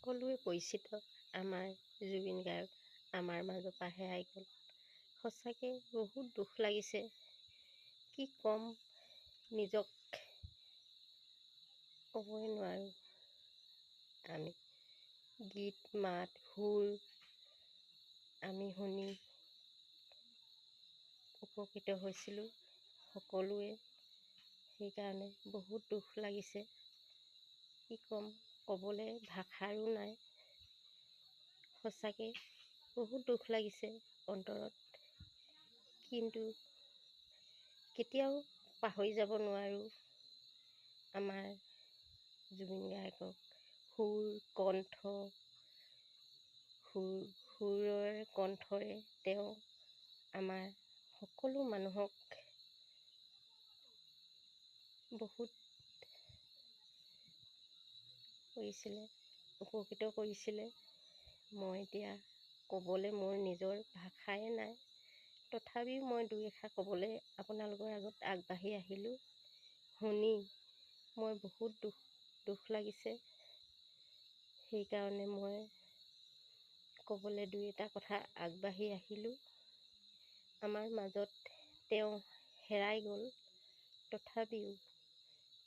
সকলোৱে পৰিচিত আমাৰ জুবিন গাৰ্গ আমাৰ মাজৰ পৰা হেৰাই গ'ল। সঁচাকৈ বহুত দুখ লাগিছে। কি ক'ম, নিজক ক'বই নোৱাৰোঁ। আমি গীত মাত সুৰ আমি শুনি উপকৃত হৈছিলোঁ সকলোৱে। সেইকাৰণে বহুত দুখ লাগিছে। কি ক'ম, ক'বলৈ ভাষাৰো নাই। সঁচাকৈ বহুত দুখ লাগিছে অন্তৰত। কিন্তু কেতিয়াও পাহৰি যাব নোৱাৰোঁ আমাৰ জুবিন গাৰ্গক। সুৰৰ কণ্ঠৰে তেওঁ আমাৰ সকলো মানুহক বহুত কৰিছিলে, উপকৃত কৰিছিলে। মই এতিয়া ক'বলৈ মোৰ নিজৰ ভাষাই নাই। তথাপিও মই দুই এষাৰ ক'বলৈ আপোনালোকৰ আগত আগবাঢ়ি আহিলোঁ। শুনি মই বহুত দুখ লাগিছে। সেইকাৰণে মই ক'বলৈ দুই এটা কথা আগবাঢ়ি আহিলোঁ। আমাৰ মাজত তেওঁ হেৰাই গ'ল, তথাপিও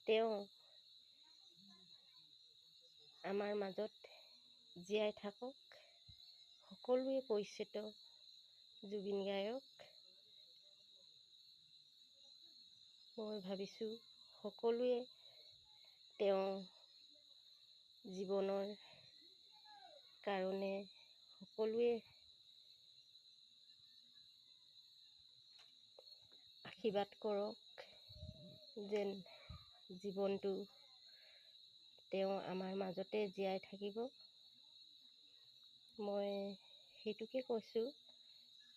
তেওঁ আমাৰ মাজত জীয়াই থাকক। সকলোৱে পৰিচিত জুবিন গাৰ্গক। মই ভাবিছোঁ সকলোৱে তেওঁ জীৱনৰ কাৰণে সকলোৱে আশীৰ্বাদ কৰক যেন জীৱনটো তেওঁ আমাৰ মাজতে জীয়াই থাকিব। মই সেইটোকে কৈছোঁ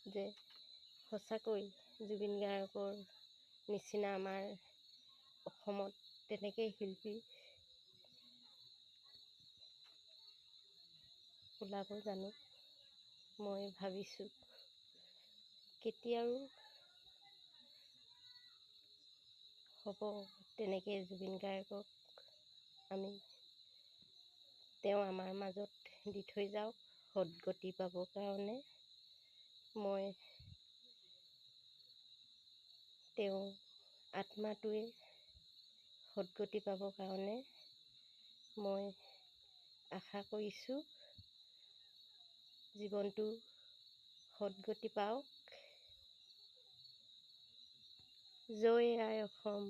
যে সঁচাকৈ জুবিন গাৰ্গৰ নিচিনা আমাৰ অসমত তেনেকৈ শিল্পী ওলাব জানো। মই ভাবিছোঁ কেতিয়াও হ'ব তেনেকৈ জুবিন গাৰ্গক আমি তেওঁ আমাৰ মাজত দি থৈ যাওক সদ্গতি পাবৰ কাৰণে। মই তেওঁ আত্মাটোৱে সদ্গতি পাবৰ কাৰণে মই আশা কৰিছোঁ জীৱনটো সদ্গতি পাওক। জয় আই অসম।